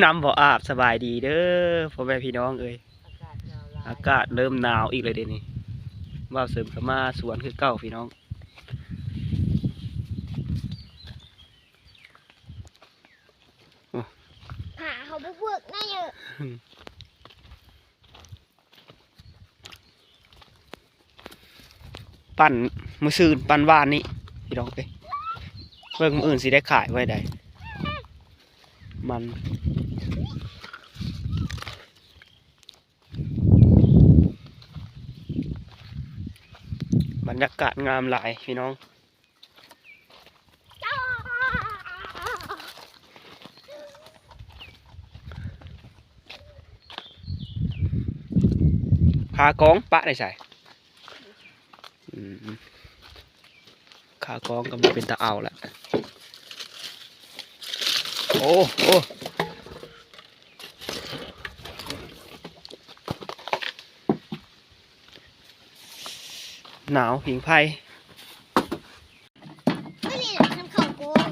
น้ำบ่อาบสบายดีเด้อพ่อแม่พี่น้องเอ้ยอากาศเริ่มหนาวอีกเลยเดี๋ยวนี้ว่าวเสริมเข้ามาสวนคือเก้าพี่น้องหาเขาไปฝึกน่าเยอะปั่นมือซืนปั่นวานนี่พี่น้องเอ้ยเบิ่งมืออื่นสิได้ขายไว้ได้มันบรรยากาศงามหลายพี่น้องขากองปะได้ใส่ขากองก็มาเป็นตะเอาละโอ้โอ้หนาวผิงไฟไม่นี่แหละทำเขาโกง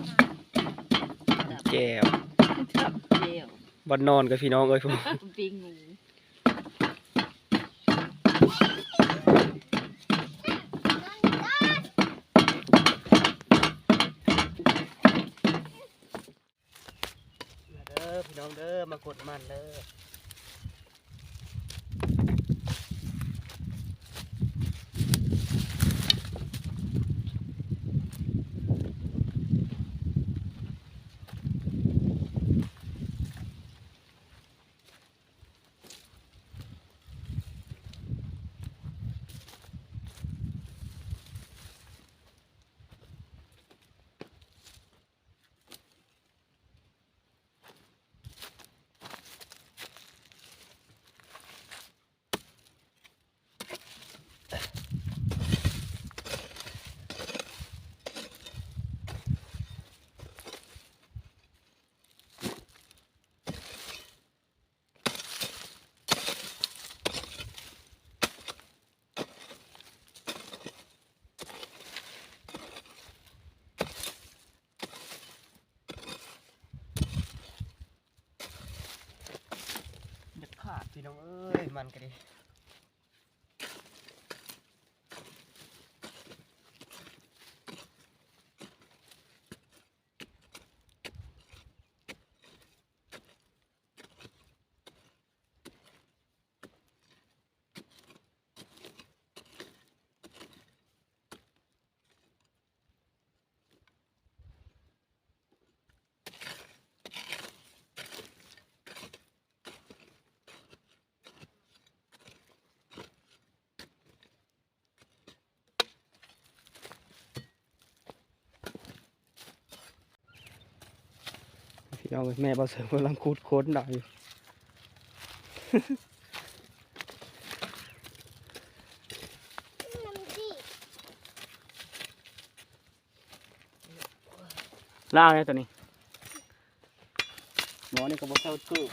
แก้ว จับเดี่ยว บนนอนกับพี่น้องเอ้ยพวก ปิงงู เด้อพี่น้องเด้อมากดมันเด้อเด็ดขาดพี่น้องเอ้ยมันกันดิพี่น้องแม่บ่เสริมกำลังคูดโค้นได้อยู่ น้ำจี ล่างเลยตัวนี้หมอนี่ก็บ่เท่าคือ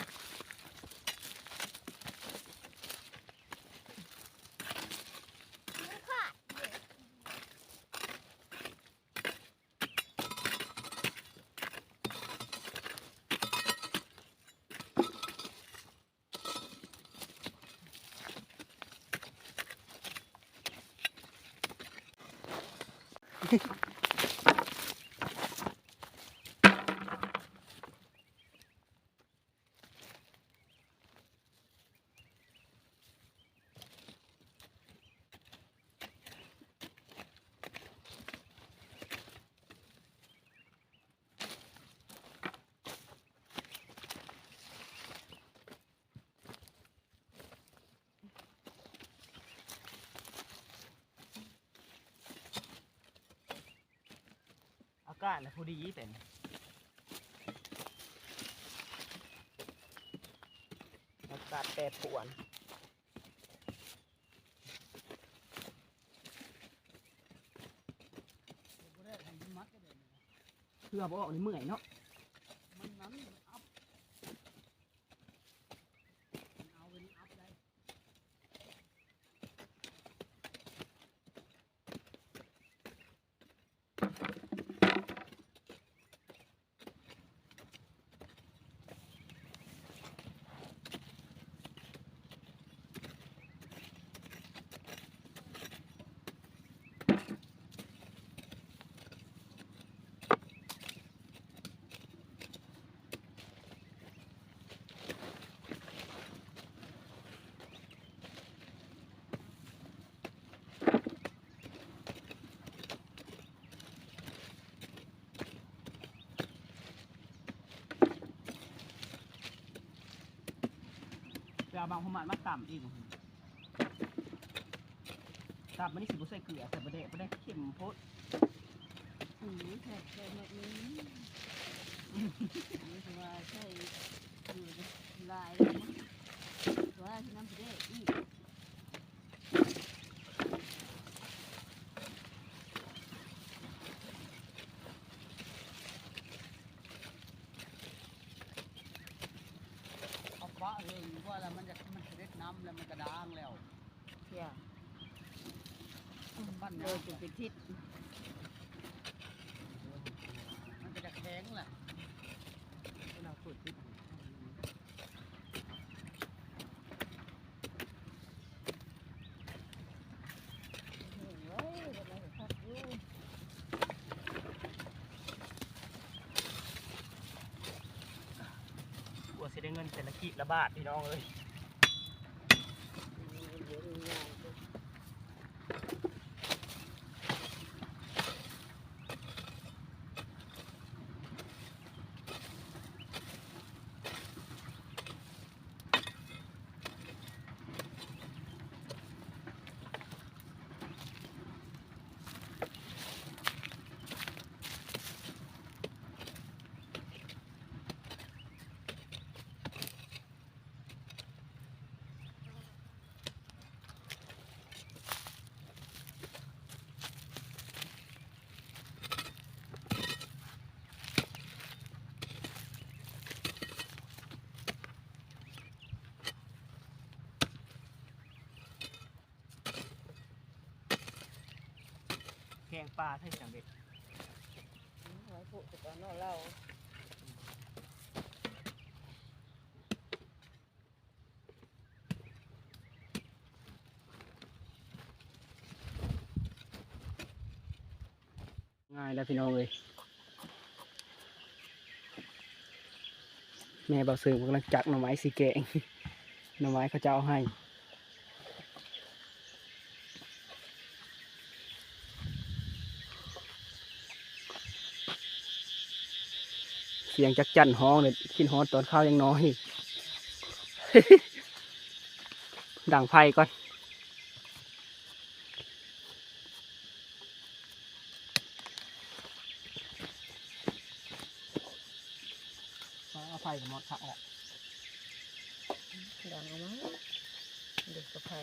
อากาศนะพอดีแต่อากาศแปรปรวนเพื่อบอกนี่เมื่อยเนาะ ไปเอาบางพมันมาต่ำอีกต่ำมันนี่สิบุใส่เกลือใส่บะเดะบะเดะเข็มโพด แค่แค่แบบนี้นี่คือว่าใช่อยู่ลายเลยว่าที่น้ำได้อีกเอาฟ้าเลยว่าแล้วมันจะเล็ดน้ำแล้วมันกระด้างแล้วเที่ยปั้นเลยจนเป็นทิศมันจะแข็งแหละเราเปิดทิศกลัวสิได้เงินแต่ละขีดละบาทพี่น้องเอ้ยแกงปลาให้จังเบ็ด ไว้ผูกตอนนอกเรา ง่ายแล้วพี่น้องเอ้ยแม่เบาเสือกำลังจักหน่อไม้สีแกง หน่อไม้เขาจะเอาให้เสียงจักจั่นฮ้องเลยกินฮ้อนตอนข้าวยังน้อย ดังไฟก่อนเอาไฟกับมอดขาออก ดังเอาไหมเด็กกระเพรา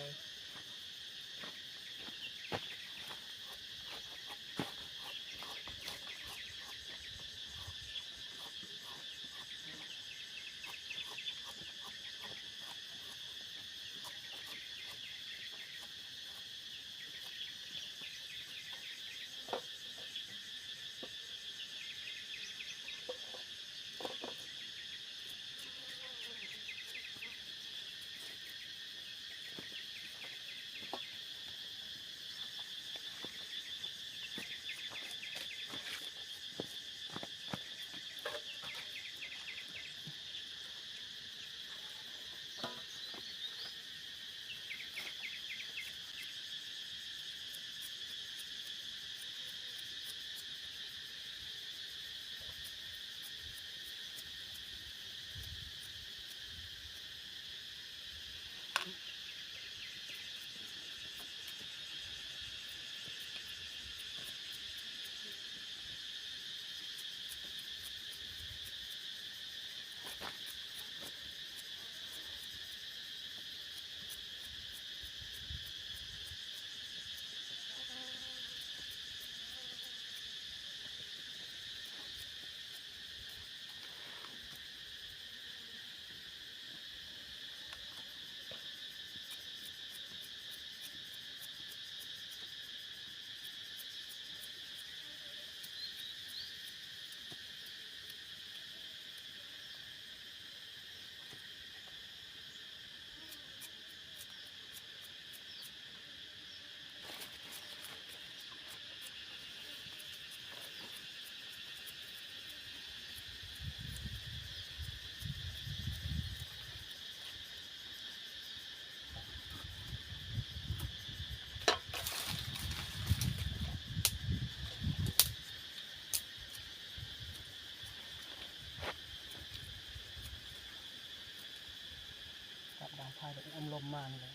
ถ่ายแบบอมลมมานี่แหละ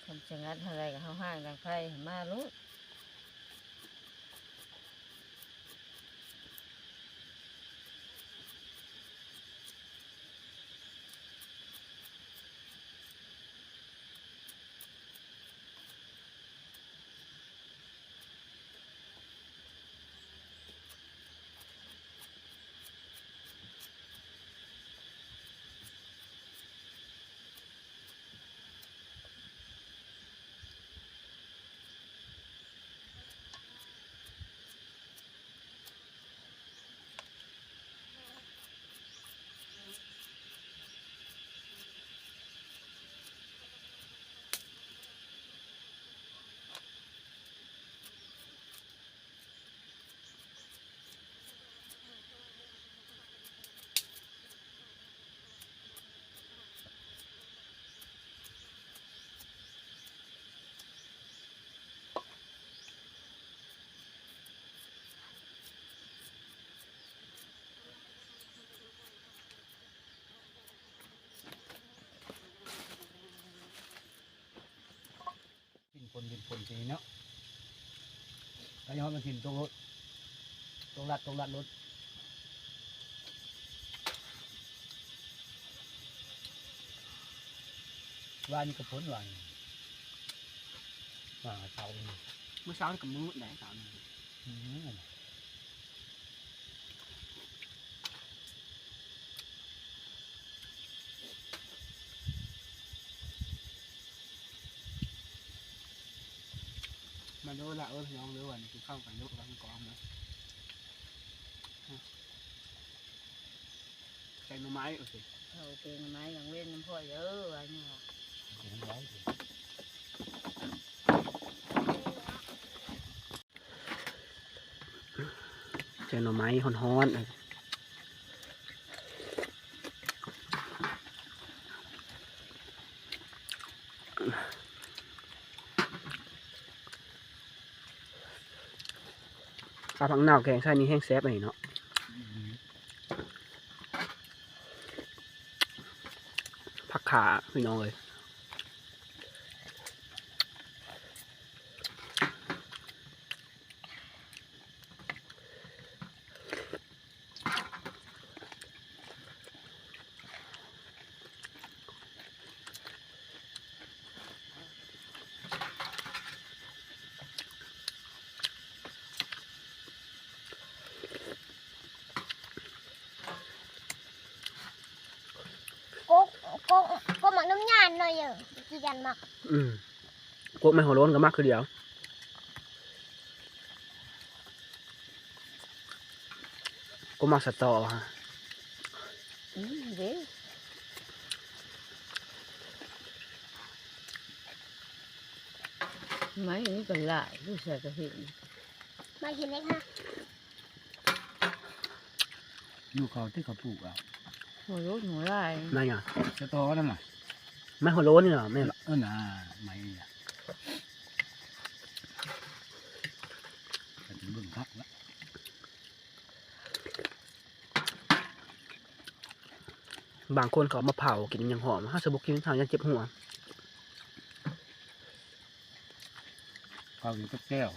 คำชะงัดอะไรกับห้างดังไพ่มาลูก ดินฝนทีนี้เนาะแล้วย้อนมากินตรงรถตรงลัดรถว่านี่ก็พ้นว่านี่ว่าเสานี่ เมื่อเช้านี่กับมื้อไหนสาม อืม มาดูละพี่น้องดูวันกินข้าวกันยกรังกอมนะใส่หน่อไม้โอเค เอาเป็นไม้หลังเว้นน้ำพ่อเยอะว่านี่ค่ะ เห็นไว้สิ ใส่หน่อไม้ฮ้อนๆปลาผังหนาวแกงใส่นี่แห้งแซ่บไปเนาะผักขาพี่น้องเลยโกโกโกหมักน้ำยานหน่อยกี่ยันหมัก พวกไม่หัวโล้นก็มากคือเดียวก็มาสตอฮะ เด้ไม้นี้ก็หลายผู้ชายก็เห็น มากินไหมคะ ลูกเขาที่เขาปลูกเอา หัวรถหัวลาย ไม่ไง จะโตนั่นน่ะ ไม่หัวโล้นนี่เหรอไม่หรอ น่ะไม่อ่ะแต่ถึงเบิ่งพักแล้ว บางคนเขาเอามาเผากินอย่างหอมถ้าสบุกกินทางยังเจ็บหัว เขาอยู่กับแก้ว